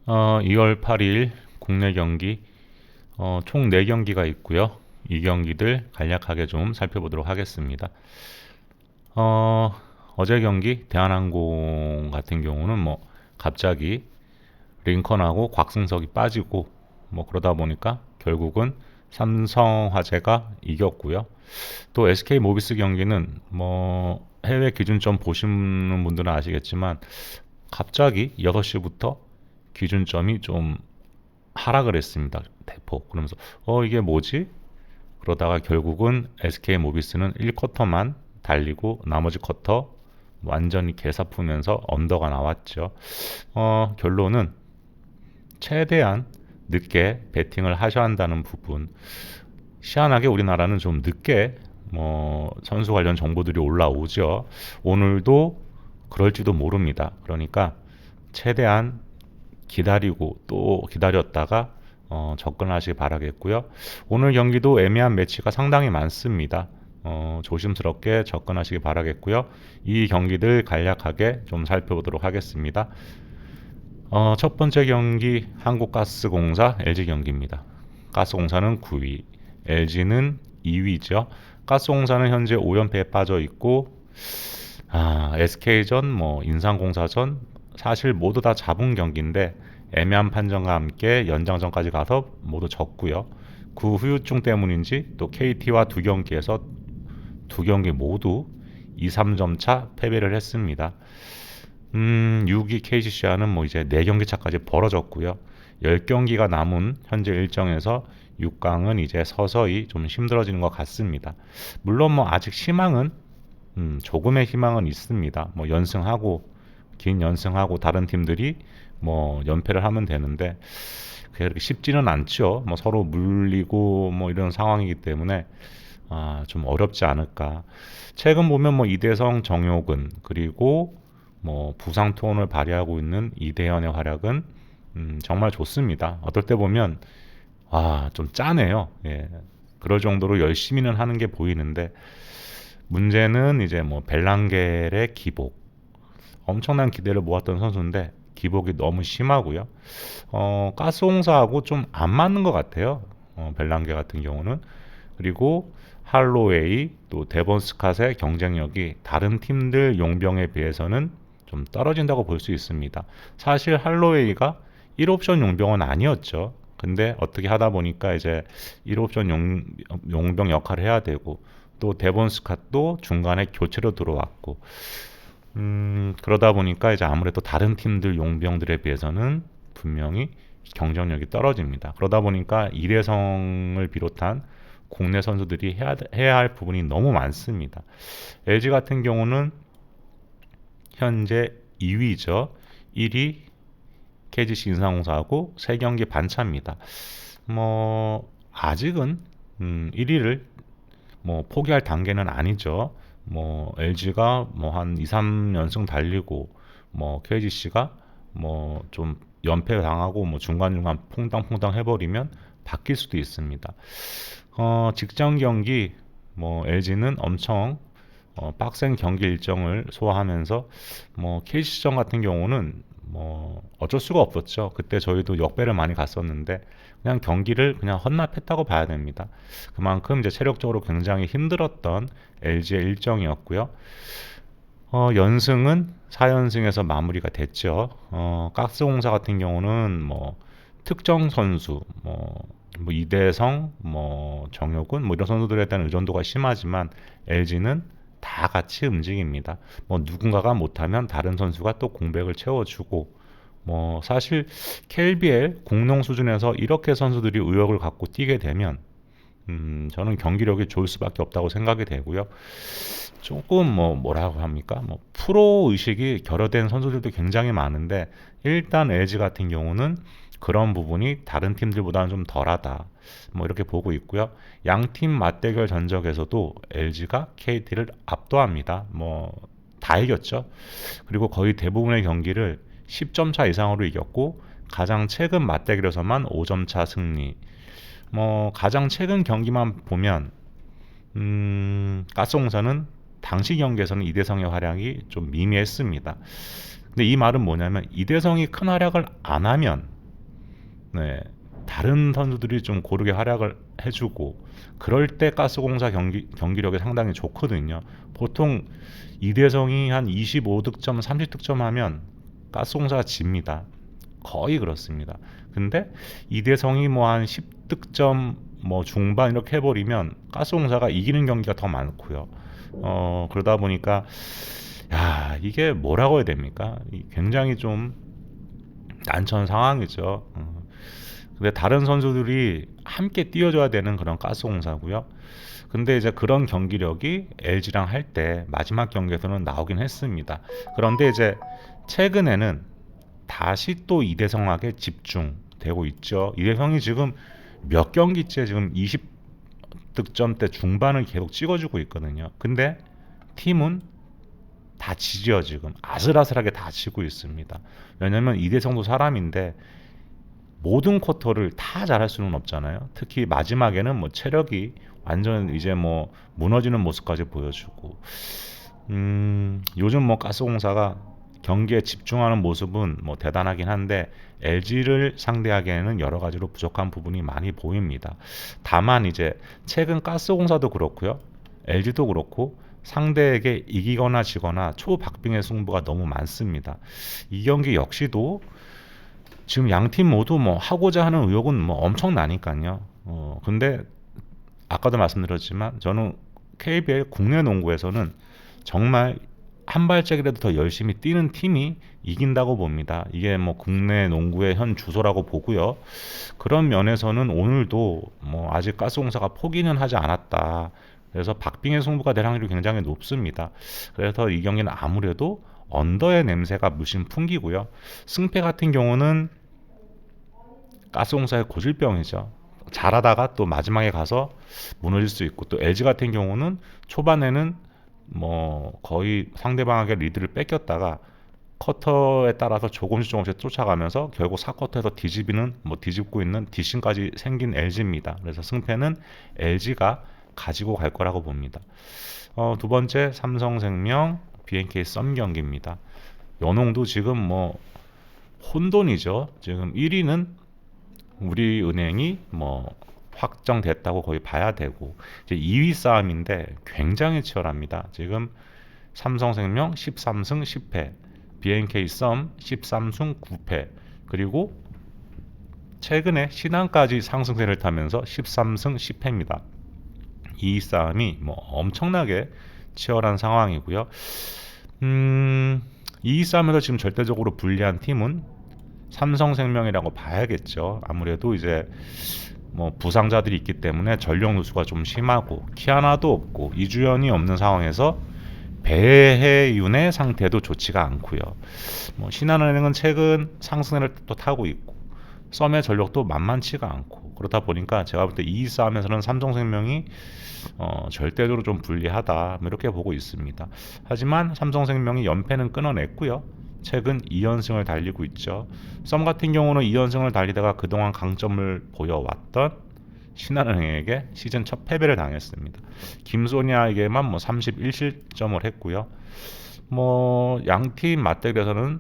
2월 8일 국내 경기 총 4경기가 있고요. 이 경기들 간략하게 좀 살펴보도록 하겠습니다. 어, 어제 경기 대한항공 같은 경우는 뭐 갑자기 링컨하고 곽승석이 빠지고 뭐 그러다 보니까 결국은 삼성화재가 이겼고요. 또 SK 모비스 경기는 뭐 해외 기준점 보시는 분들은 아시겠지만 갑자기 6시부터 기준점이 좀 하락을 했습니다. 대폭. 그러면서 이게 뭐지? 그러다가 결국은 SK 모비스는 1쿼터만 달리고 나머지 쿼터 완전히 개사푸면서 언더가 나왔죠. 결론은 최대한 늦게 베팅을 하셔야 한다는 부분. 희한하게 우리나라는 좀 늦게 선수 관련 정보들이 올라오죠. 오늘도 그럴지도 모릅니다. 그러니까 최대한 기다리고 또 기다렸다가 접근하시기 바라겠고요. 오늘 경기도 애매한 매치가 상당히 많습니다. 조심스럽게 접근하시기 바라겠고요. 이 경기들 간략하게 좀 살펴보도록 하겠습니다. 첫 번째 경기 한국가스공사 LG 경기입니다. 가스공사는 9위, LG는 2위죠. 가스공사는 현재 5연패에 빠져 있고 SK전, 인삼공사전 사실 모두 다 잡은 경기인데 애매한 판정과 함께 연장전까지 가서 모두 졌고요. 그 후유증 때문인지 또 KT와 두 경기에서 두 경기 모두 2, 3점 차 패배를 했습니다. 6위 KCC와는 뭐 이제 4경기 차까지 벌어졌고요. 10경기가 남은 현재 일정에서 6강은 이제 서서히 좀 힘들어지는 것 같습니다. 물론 뭐 아직 희망은 조금의 희망은 있습니다. 뭐 연승하고 긴 연승하고 다른 팀들이 뭐 연패를 하면 되는데 그렇게 쉽지는 않죠. 뭐 서로 물리고 뭐 이런 상황이기 때문에 좀 어렵지 않을까. 최근 보면 뭐 이대성, 정효근 그리고 뭐 부상 톤을 발휘하고 있는 이대현의 활약은 정말 좋습니다. 어떨 때 보면 좀 짜네요. 예. 그럴 정도로 열심히는 하는 게 보이는데 문제는 이제 뭐 벨랑겔의 기복. 엄청난 기대를 모았던 선수인데 기복이 너무 심하고요. 가스공사하고 좀 안 맞는 것 같아요. 벨랑게 같은 경우는. 그리고 할로웨이 또 데본 스캇의 경쟁력이 다른 팀들 용병에 비해서는 좀 떨어진다고 볼 수 있습니다. 사실 할로웨이가 1옵션 용병은 아니었죠. 근데 어떻게 하다 보니까 이제 1옵션 용병 역할을 해야 되고 또 데본 스캇도 중간에 교체로 들어왔고 그러다 보니까 이제 아무래도 다른 팀들 용병들에 비해서는 분명히 경쟁력이 떨어집니다. 그러다 보니까 이대성을 비롯한 국내 선수들이 해야 할 부분이 너무 많습니다. LG 같은 경우는 현재 2위죠. 1위 KGC 인삼공사하고 3경기 반차입니다. 뭐 아직은 1위를 뭐 포기할 단계는 아니죠. 뭐 LG가 뭐 한 2, 3연승 달리고 뭐 KGC가 뭐 좀 연패 당하고 뭐 중간중간 퐁당퐁당 해버리면 바뀔 수도 있습니다. 직전 경기 뭐 LG는 엄청 빡센 경기 일정을 소화하면서 뭐 KC전 같은 경우는 뭐 어쩔 수가 없었죠. 그때 저희도 역배를 많이 갔었는데 그냥 경기를 그냥 헌납했다고 봐야 됩니다. 그만큼 이제 체력적으로 굉장히 힘들었던 LG의 일정이었고요. 연승은 4연승에서 마무리가 됐죠. 가스공사 같은 경우는 뭐 특정 선수, 뭐 이대성, 뭐 정효근, 뭐 이런 선수들에 대한 의존도가 심하지만 LG는 다 같이 움직입니다. 뭐 누군가가 못하면 다른 선수가 또 공백을 채워주고 뭐 사실 KBL 공룡 수준에서 이렇게 선수들이 의욕을 갖고 뛰게 되면 저는 경기력이 좋을 수밖에 없다고 생각이 되고요. 조금 뭐라고 합니까? 뭐 프로 의식이 결여된 선수들도 굉장히 많은데 일단 LG 같은 경우는 그런 부분이 다른 팀들보다는 좀 덜하다. 뭐 이렇게 보고 있고요. 양팀 맞대결 전적에서도 LG가 KT를 압도합니다. 뭐 다 이겼죠. 그리고 거의 대부분의 경기를 10점 차 이상으로 이겼고 가장 최근 맞대결에서만 5점 차 승리. 뭐 가장 최근 경기만 보면 가스공사는 당시 경기에서는 이대성의 활약이 좀 미미했습니다. 근데 이 말은 뭐냐면 이대성이 큰 활약을 안 하면 네, 다른 선수들이 좀 고르게 활약을 해주고 그럴 때 가스공사 경기력이 상당히 좋거든요. 보통 이대성이 한 25득점, 30득점 하면 가스공사가 집니다. 거의 그렇습니다. 근데 이대성이 뭐 한 10득점 뭐 중반 이렇게 해버리면 가스공사가 이기는 경기가 더 많고요. 그러다 보니까 야 이게 뭐라고 해야 됩니까? 굉장히 좀 난처한 상황이죠. 근데 다른 선수들이 함께 뛰어줘야 되는 그런 가스공사고요. 근데 이제 그런 경기력이 LG랑 할 때 마지막 경기에서는 나오긴 했습니다. 그런데 이제 최근에는 다시 또 이대성에게 집중되고 있죠. 이대성이 지금 몇 경기째 지금 20득점대 중반을 계속 찍어주고 있거든요. 근데 팀은 다 지죠. 지금 아슬아슬하게 다 지고 있습니다. 왜냐면 이대성도 사람인데 모든 쿼터를 다 잘할 수는 없잖아요. 특히 마지막에는 뭐 체력이 완전 이제 뭐 무너지는 모습까지 보여주고 요즘 뭐 가스공사가 경기에 집중하는 모습은 뭐 대단하긴 한데 LG를 상대하기에는 여러 가지로 부족한 부분이 많이 보입니다. 다만 이제 최근 가스공사도 그렇고요. LG도 그렇고 상대에게 이기거나 지거나 초박빙의 승부가 너무 많습니다. 이 경기 역시도 지금 양 팀 모두 뭐 하고자 하는 의욕은 뭐 엄청나니까요. 근데 아까도 말씀드렸지만 저는 KBL 국내 농구에서는 정말 한 발짝이라도 더 열심히 뛰는 팀이 이긴다고 봅니다. 이게 뭐 국내 농구의 현 주소라고 보고요. 그런 면에서는 오늘도 뭐 아직 가스공사가 포기는 하지 않았다. 그래서 박빙의 승부가 될 확률이 굉장히 높습니다. 그래서 이 경기는 아무래도 언더의 냄새가 물씬 풍기고요. 승패 같은 경우는 가스공사의 고질병이죠. 잘하다가 또 마지막에 가서 무너질 수 있고 또 LG 같은 경우는 초반에는 뭐 거의 상대방에게 리드를 뺏겼다가 쿼터에 따라서 조금씩 쫓아가면서 결국 4쿼터에서 뒤집이는 뭐 뒤집고 있는 뒷심까지 생긴 LG입니다. 그래서 승패는 LG가 가지고 갈 거라고 봅니다. 두 번째 삼성생명 BNK 썸 경기입니다. 연홍도 지금 뭐 혼돈이죠. 지금 1위는 우리은행이 뭐 확정됐다고 거의 봐야 되고 이제 2위 싸움인데 굉장히 치열합니다. 지금 삼성생명 13승 10패, BNK 썸 13승 9패, 그리고 최근에 신한까지 상승세를 타면서 13승 10패입니다. 이 싸움이 뭐 엄청나게 치열한 상황이고요. 이 싸움에서 지금 절대적으로 불리한 팀은 삼성생명이라고 봐야겠죠. 아무래도 이제 뭐 부상자들이 있기 때문에 전력 누수가 좀 심하고 키 하나도 없고 이주연이 없는 상황에서 배해윤의 상태도 좋지가 않고요. 뭐 신한은행은 최근 상승세를 또 타고 있고 썸의 전력도 만만치가 않고 그렇다 보니까 제가 볼 때 이 싸움에서는 삼성생명이 절대적으로 좀 불리하다 뭐 이렇게 보고 있습니다. 하지만 삼성생명이 연패는 끊어냈고요. 최근 2연승을 달리고 있죠. 썸 같은 경우는 2연승을 달리다가 그동안 강점을 보여왔던 신한은행에게 시즌 첫 패배를 당했습니다. 김소니아에게만 뭐 31실점을 했고요. 뭐 양팀 맞대결에서는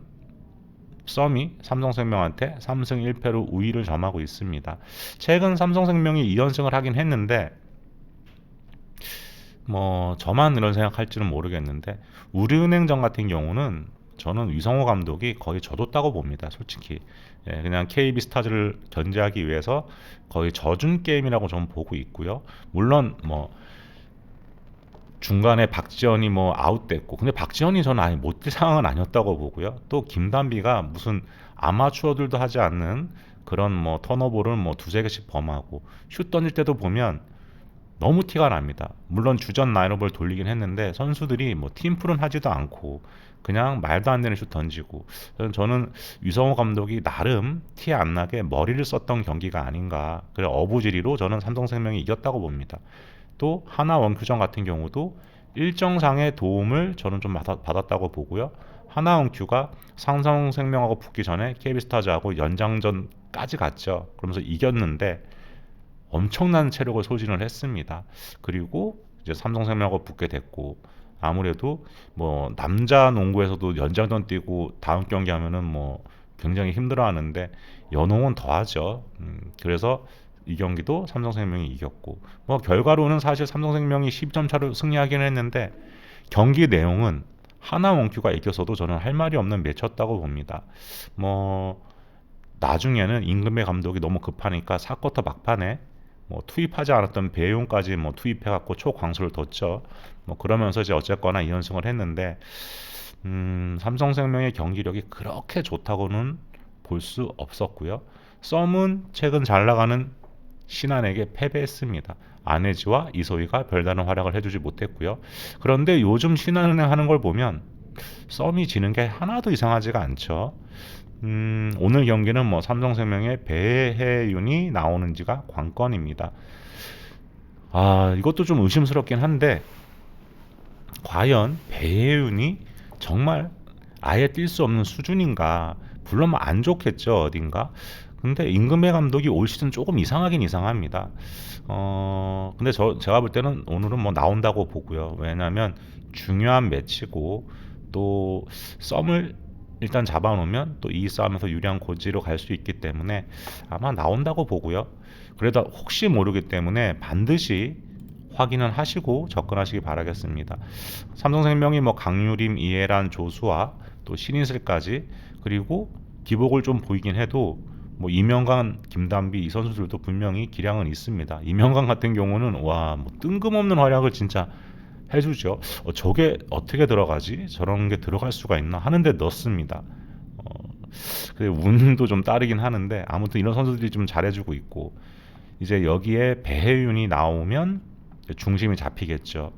썸이 삼성생명한테 3승 1패로 우위를 점하고 있습니다. 최근 삼성생명이 2연승을 하긴 했는데 뭐 저만 이런 생각할지는 모르겠는데 우리은행전 같은 경우는 저는 위성호 감독이 거의 져줬다고 봅니다. 솔직히 그냥 KB스타즈를 견제하기 위해서 거의 져준 게임이라고 저는 보고 있고요. 물론 뭐 중간에 박지현이 뭐 아웃됐고 근데 박지현이 저는 아예 못뛸 상황은 아니었다고 보고요. 또 김단비가 무슨 아마추어들도 하지 않는 그런 뭐 턴오버를 뭐 두세 개씩 범하고 슛 던질 때도 보면 너무 티가 납니다. 물론 주전 라인업을 돌리긴 했는데 선수들이 뭐 팀플은 하지도 않고 그냥 말도 안 되는 슛 던지고 저는 유성호 감독이 나름 티 안 나게 머리를 썼던 경기가 아닌가. 그래 어부지리로 저는 삼성생명이 이겼다고 봅니다. 또 하나 원큐전 같은 경우도 일정상의 도움을 저는 좀 받았다고 보고요. 하나 원큐가 삼성생명하고 붙기 전에 KB스타즈하고 연장전까지 갔죠. 그러면서 이겼는데 엄청난 체력을 소진을 했습니다. 그리고 이제 삼성생명하고 붙게 됐고 아무래도 뭐 남자 농구에서도 연장전 뛰고 다음 경기 하면은 뭐 굉장히 힘들어하는데 연홍은 더하죠. 그래서 이 경기도 삼성생명이 이겼고 뭐 결과로는 사실 삼성생명이 10점 차로 승리하긴 했는데 경기 내용은 하나 원큐가 이겼어도 저는 할 말이 없는 매치였다고 봅니다. 뭐 나중에는 임금배 감독이 너무 급하니까 4쿼터 막판에 뭐 투입하지 않았던 배용까지 뭐 투입해갖고 초광수를 뒀죠. 뭐 그러면서 이제 어쨌거나 2연승을 했는데 삼성생명의 경기력이 그렇게 좋다고는 볼 수 없었고요. 썸은 최근 잘 나가는 신한에게 패배했습니다. 안혜지와 이소희가 별다른 활약을 해주지 못했고요. 그런데 요즘 신한은행 하는 걸 보면 썸이 지는 게 하나도 이상하지가 않죠. 오늘 경기는 뭐 삼성생명의 배혜윤이 나오는지가 관건입니다. 아, 이것도 좀 의심스럽긴 한데 과연 배혜윤이 정말 아예 뛸 수 없는 수준인가? 물론 뭐 안 좋겠죠, 어딘가. 근데 임금배 감독이 올 시즌 조금 이상하긴 이상합니다. 근데 제가 볼 때는 오늘은 뭐 나온다고 보고요. 왜냐하면 중요한 매치고 또 썸을 일단 잡아놓으면 또 이 싸움에서 유리한 고지로 갈 수 있기 때문에 아마 나온다고 보고요. 그래도 혹시 모르기 때문에 반드시 확인은 하시고 접근하시기 바라겠습니다. 삼성생명이 뭐 강유림, 이해란, 조수아 또 신인슬까지 그리고 기복을 좀 보이긴 해도 뭐 이명관, 김단비 이 선수들도 분명히 기량은 있습니다. 이명관 같은 경우는 와뭐 뜬금없는 활약을 진짜 해주죠. 저게 어떻게 들어가지? 저런 게 들어갈 수가 있나 하는데 넣습니다. 어, 운도 좀 따르긴 하는데 아무튼 이런 선수들이 좀 잘해주고 있고 이제 여기에 배혜윤이 나오면 중심이 잡히겠죠.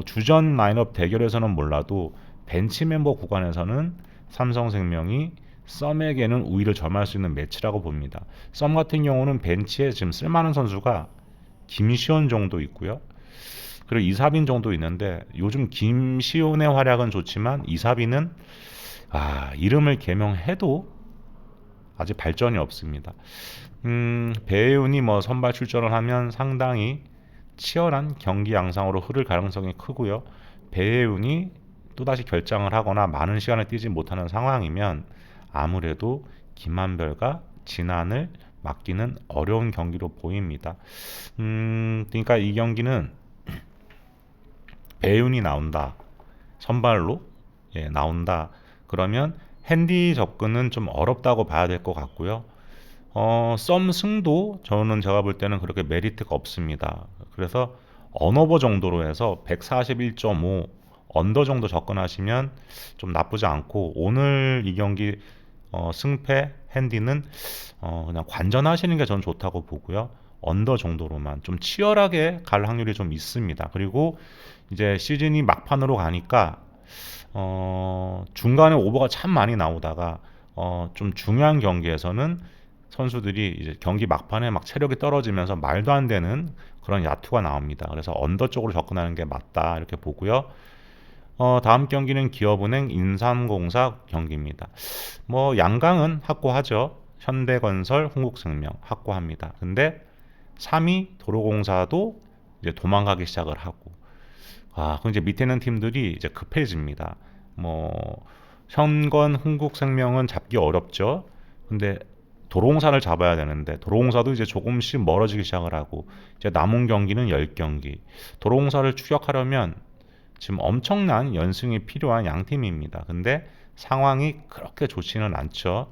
주전 라인업 대결에서는 몰라도 벤치 멤버 구간에서는 삼성생명이 썸에게는 우위를 점할 수 있는 매치라고 봅니다. 썸 같은 경우는 벤치에 지금 쓸만한 선수가 김시현 정도 있고요. 그리고 이사빈 정도 있는데 요즘 김시온의 활약은 좋지만 이사빈은 이름을 개명해도 아직 발전이 없습니다. 배혜윤이 뭐 선발 출전을 하면 상당히 치열한 경기 양상으로 흐를 가능성이 크고요. 배혜윤이 또다시 결장을 하거나 많은 시간을 뛰지 못하는 상황이면 아무래도 김한별과 진한을 맡기는 어려운 경기로 보입니다. 그러니까 이 경기는 배윤이 나온다. 선발로 나온다. 그러면 핸디 접근은 좀 어렵다고 봐야 될 것 같고요. 썸 승도 저는 제가 볼 때는 그렇게 메리트가 없습니다. 그래서 언어버 정도로 해서 141.5 언더 정도 접근하시면 좀 나쁘지 않고 오늘 이 경기 승패 핸디는 그냥 관전하시는 게 전 좋다고 보고요. 언더 정도로만 좀 치열하게 갈 확률이 좀 있습니다. 그리고 이제 시즌이 막판으로 가니까 중간에 오버가 참 많이 나오다가 좀 중요한 경기에서는 선수들이 이제 경기 막판에 막 체력이 떨어지면서 말도 안 되는 그런 야투가 나옵니다. 그래서 언더 쪽으로 접근하는 게 맞다 이렇게 보고요. 다음 경기는 기업은행 인삼공사 경기입니다. 뭐 양강은 확고하죠. 현대건설, 흥국생명 확고합니다. 근데 3위 도로공사도 이제 도망가기 시작을 하고 그럼 이제 밑에 있는 팀들이 이제 급해집니다. 뭐 현건, 흥국생명은 잡기 어렵죠. 근데 도로공사를 잡아야 되는데 도로공사도 이제 조금씩 멀어지기 시작을 하고 이제 남은 경기는 10경기. 도로공사를 추격하려면 지금 엄청난 연승이 필요한 양팀입니다. 근데 상황이 그렇게 좋지는 않죠.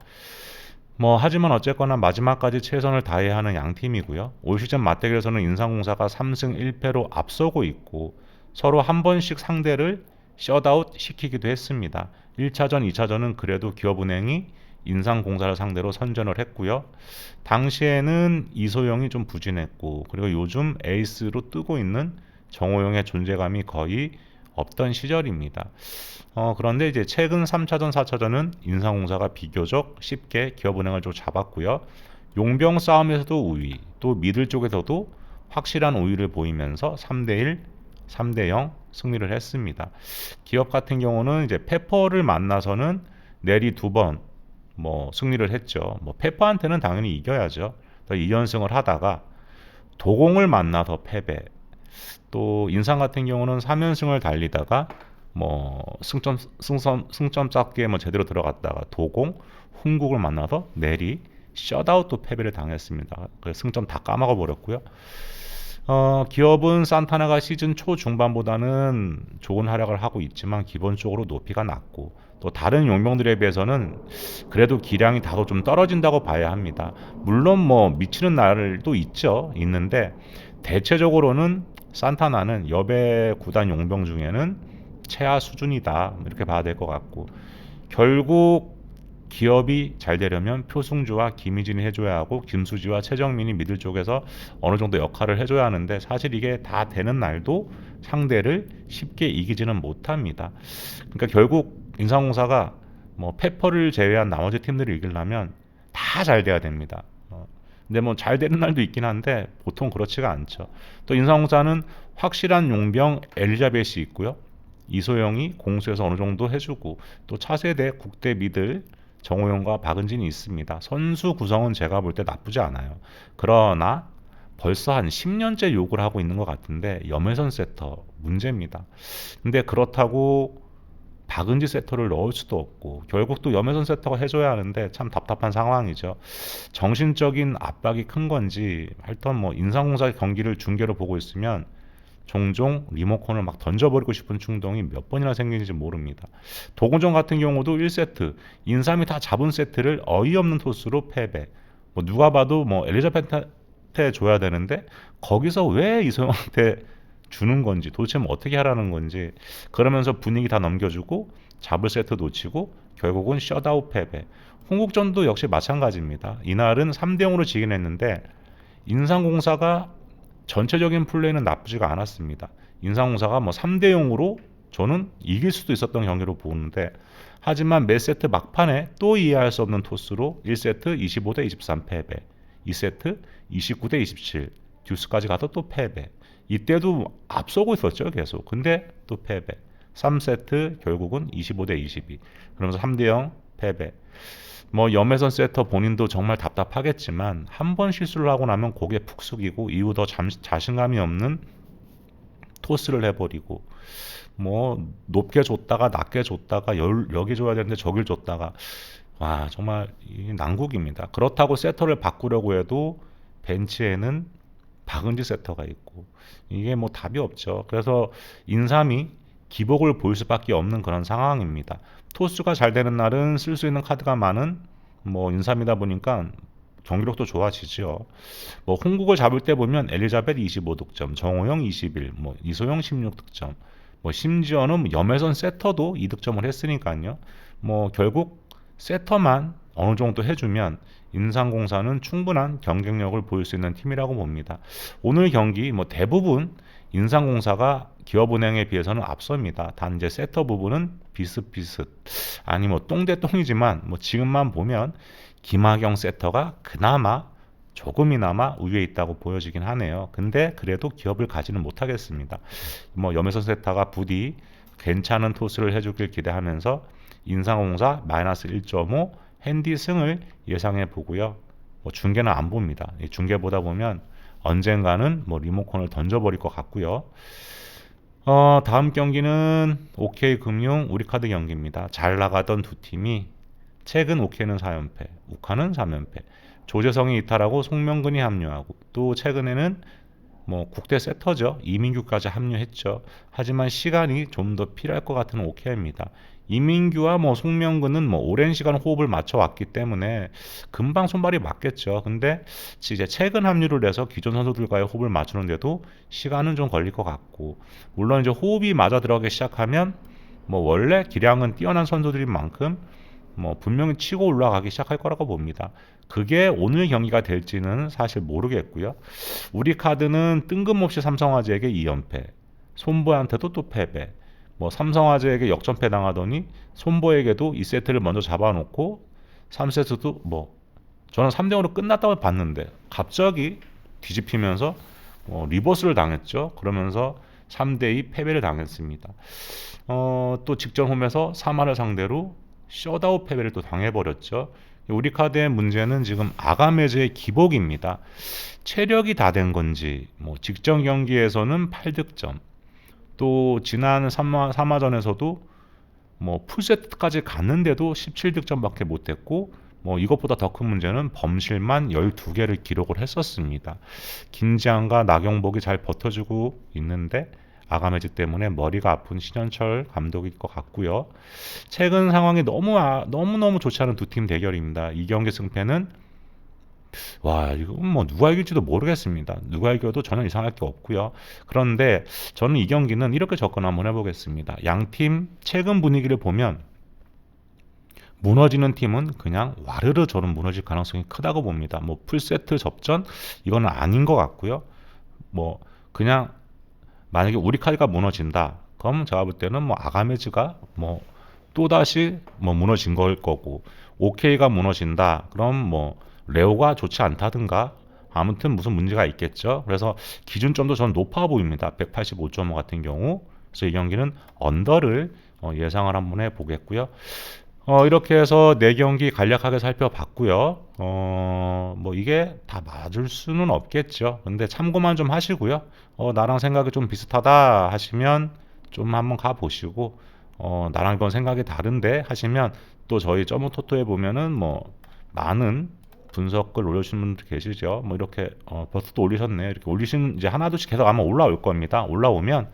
뭐 하지만 어쨌거나 마지막까지 최선을 다해야 하는 양팀이고요. 올 시즌 맞대결에서는 인삼공사가 3승 1패로 앞서고 있고 서로 한 번씩 상대를 셧아웃 시키기도 했습니다. 1차전, 2차전은 그래도 기업은행이 인삼공사를 상대로 선전을 했고요. 당시에는 이소영이 좀 부진했고 그리고 요즘 에이스로 뜨고 있는 정호영의 존재감이 거의 없던 시절입니다. 그런데 이제 최근 3차전, 4차전은 인삼공사가 비교적 쉽게 기업은행을 좀 잡았고요. 용병 싸움에서도 우위, 또 미들 쪽에서도 확실한 우위를 보이면서 3대1, 3대0 승리를 했습니다. 기업 같은 경우는 이제 페퍼를 만나서는 내리 2번 뭐 승리를 했죠. 뭐 페퍼한테는 당연히 이겨야죠. 2연승을 하다가 도공을 만나서 패배. 또 인삼 같은 경우는 3연승을 달리다가 뭐 승점 쌓기에 뭐 제대로 들어갔다가 도공, 흥국을 만나서 내리 셧아웃도 패배를 당했습니다. 그래서 승점 다 까먹어 버렸고요. 기업은 산타나가 시즌 초 중반보다는 좋은 활약을 하고 있지만 기본적으로 높이가 낮고 또 다른 용병들에 비해서는 그래도 기량이 다소 좀 떨어진다고 봐야 합니다. 물론 뭐 미치는 날도 있는데 대체적으로는 산타나는 여배 구단 용병 중에는 최하 수준이다 이렇게 봐야 될 것 같고 결국 기업이 잘 되려면 표승주와 김희진이 해줘야 하고 김수지와 최정민이 미들 쪽에서 어느 정도 역할을 해줘야 하는데 사실 이게 다 되는 날도 상대를 쉽게 이기지는 못합니다. 그러니까 결국 인상공사가 뭐 페퍼를 제외한 나머지 팀들을 이기려면 다 잘 돼야 됩니다. 근데 뭐 잘 되는 날도 있긴 한데 보통 그렇지가 않죠. 또 인상공사는 확실한 용병 엘리자벳이 있고요. 이소영이 공수에서 어느 정도 해주고 또 차세대 국대 미들 정호영과 박은진이 있습니다. 선수 구성은 제가 볼 때 나쁘지 않아요. 그러나 벌써 한 10년째 욕을 하고 있는 것 같은데 염혜선 세터 문제입니다. 근데 그렇다고 박은지 세터를 넣을 수도 없고 결국 또 염혜선 세터가 해줘야 하는데 참 답답한 상황이죠. 정신적인 압박이 큰 건지 하여튼 뭐 인상공사 경기를 중계로 보고 있으면 종종 리모컨을 막 던져버리고 싶은 충동이 몇 번이나 생기는지 모릅니다. 도군정 같은 경우도 1세트 인삼이 다 잡은 세트를 어이없는 토스로 패배. 뭐 누가 봐도 뭐 엘리자베트한테 줘야 되는데 거기서 왜 이소영한테 주는 건지 도대체 뭐 어떻게 하라는 건지 그러면서 분위기 다 넘겨주고 잡을 세트 놓치고 결국은 셧아웃 패배. 홍국전도 역시 마찬가지입니다. 이날은 3대 0으로 지긴 했는데 인삼공사가 전체적인 플레이는 나쁘지가 않았습니다. 인상공사가 뭐 3대 0으로 저는 이길 수도 있었던 경기로 보는데 하지만 매 세트 막판에 또 이해할 수 없는 토스로 1세트 25대 23 패배, 2세트 29대 27 듀스까지 가서 또 패배. 이때도 앞서고 있었죠 계속. 근데 또 패배. 3세트 결국은 25대 22. 그러면서 3대 0 패배. 뭐 염혜선 세터 본인도 정말 답답하겠지만 한 번 실수를 하고 나면 고개 푹 숙이고 이후 더 자신감이 없는 토스를 해버리고 뭐 높게 줬다가 낮게 줬다가 여기 줘야 되는데 저길 줬다가 와 정말 난국입니다. 그렇다고 세터를 바꾸려고 해도 벤치에는 박은지 세터가 있고 이게 뭐 답이 없죠. 그래서 인삼이 기복을 보일 수밖에 없는 그런 상황입니다. 토스가 잘 되는 날은 쓸 수 있는 카드가 많은 뭐 인삼이다 보니까 경기력도 좋아지죠. 뭐 홍국을 잡을 때 보면 엘리자벳 25득점, 정호영 21, 뭐 이소영 16득점, 뭐 심지어는 염혜선 세터도 2득점을 했으니까요. 뭐 결국 세터만 어느 정도 해주면 인삼공사는 충분한 경쟁력을 보일 수 있는 팀이라고 봅니다. 오늘 경기 뭐 대부분 인삼공사가 기업은행에 비해서는 앞섭니다. 단 이제 세터 부분은 비슷비슷 아니 뭐 똥대똥이지만 뭐 지금만 보면 김하경 세터가 그나마 조금이나마 우위에 있다고 보여지긴 하네요. 근데 그래도 기업을 가지는 못하겠습니다. 뭐 염혜선 세터가 부디 괜찮은 토스를 해주길 기대하면서 인상공사 마이너스 1.5 핸디 승을 예상해 보고요. 뭐 중계는 안 봅니다. 중계 보다 보면 언젠가는 뭐 리모컨을 던져버릴 것 같고요. 다음 경기는 OK 금융 우리카드 경기입니다. 잘 나가던 두 팀이 최근 OK는 4연패, 우카는 3연패. 조재성이 이탈하고 송명근이 합류하고 또 최근에는 뭐 국대 세터죠. 이민규까지 합류했죠. 하지만 시간이 좀 더 필요할 것 같은 OK입니다. 이민규와 뭐 송명근은 뭐 오랜 시간 호흡을 맞춰 왔기 때문에 금방 손발이 맞겠죠. 근데 이제 최근 합류를 해서 기존 선수들과의 호흡을 맞추는데도 시간은 좀 걸릴 것 같고 물론 이제 호흡이 맞아 들어가기 시작하면 뭐 원래 기량은 뛰어난 선수들인 만큼 뭐 분명히 치고 올라가기 시작할 거라고 봅니다. 그게 오늘 경기가 될지는 사실 모르겠고요. 우리 카드는 뜬금없이 삼성화재에게 2연패, 손보한테도 또 패배. 뭐 삼성화재에게 역전패 당하더니 손보에게도 2세트를 먼저 잡아놓고 3세트도 뭐 저는 3대0으로 끝났다고 봤는데 갑자기 뒤집히면서 리버스를 당했죠. 그러면서 3대2 패배를 당했습니다. 또 직전 홈에서 사마를 상대로 셧아웃 패배를 또 당해버렸죠. 우리 카드의 문제는 지금 아가메즈의 기복입니다. 체력이 다 된 건지 뭐 직전 경기에서는 8득점 또 지난 3마전에서도 뭐 풀세트까지 갔는데도 17득점밖에 못했고 뭐 이것보다 더 큰 문제는 범실만 12개를 기록을 했었습니다. 김지한과 나경복이 잘 버텨주고 있는데 아가메즈 때문에 머리가 아픈 신현철 감독일 것 같고요. 최근 상황이 너무너무 좋지 않은 두 팀 대결입니다. 이 경기 승패는 와, 이거 뭐 누가 이길지도 모르겠습니다. 누가 이겨도 전혀 이상할 게 없고요. 그런데 저는 이 경기는 이렇게 접근 한번 해보겠습니다. 양 팀 최근 분위기를 보면 무너지는 팀은 그냥 와르르 저는 무너질 가능성이 크다고 봅니다. 뭐 풀세트 접전 이거는 아닌 것 같고요. 뭐 그냥 만약에 우리카이가 무너진다. 그럼 제가 볼 때는 뭐 아가메즈가 뭐 또다시 뭐 무너진 걸 거고 오케이가 무너진다. 그럼 뭐 레오가 좋지 않다든가 아무튼 무슨 문제가 있겠죠. 그래서 기준점도 전 높아 보입니다. 185.5 같은 경우. 그래서 이 경기는 언더를 예상을 한번 해보겠고요. 이렇게 해서 네 경기 간략하게 살펴봤고요. 뭐 이게 다 맞을 수는 없겠죠. 근데 참고만 좀 하시고요. 나랑 생각이 좀 비슷하다 하시면 좀 한번 가보시고, 나랑 이건 생각이 다른데 하시면 또 저희 점오토토에 보면은 뭐 많은 분석글 올려주신 분들 계시죠. 뭐 이렇게 벌써 또 올리셨네요. 이렇게 올리신 이제 하나둘씩 계속 아마 올라올 겁니다. 올라오면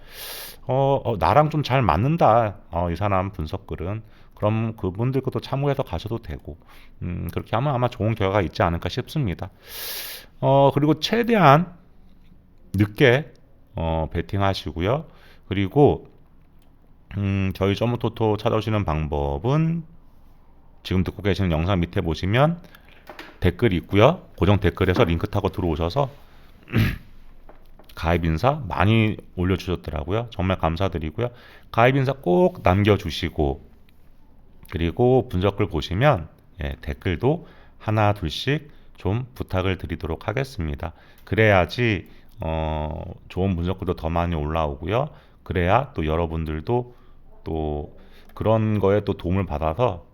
나랑 좀 잘 맞는다. 이 사람 분석글은. 그럼 그분들 것도 참고해서 가셔도 되고, 그렇게 하면 아마 좋은 결과가 있지 않을까 싶습니다. 그리고 최대한 늦게, 베팅하시고요. 그리고, 저희 점토토 찾아오시는 방법은 지금 듣고 계시는 영상 밑에 보시면 댓글이 있고요. 고정 댓글에서 링크 타고 들어오셔서 가입 인사 많이 올려주셨더라고요. 정말 감사드리고요. 가입 인사 꼭 남겨주시고, 그리고 분석글 보시면 댓글도 하나 둘씩 좀 부탁을 드리도록 하겠습니다. 그래야지 좋은 분석글도 더 많이 올라오고요. 그래야 또 여러분들도 또 그런 거에 또 도움을 받아서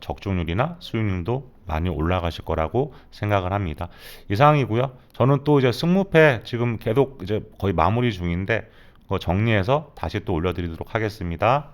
적중률이나 수익률도 많이 올라가실 거라고 생각을 합니다. 이상이고요. 저는 또 이제 승무패 지금 계속 이제 거의 마무리 중인데 그거 정리해서 다시 또 올려드리도록 하겠습니다.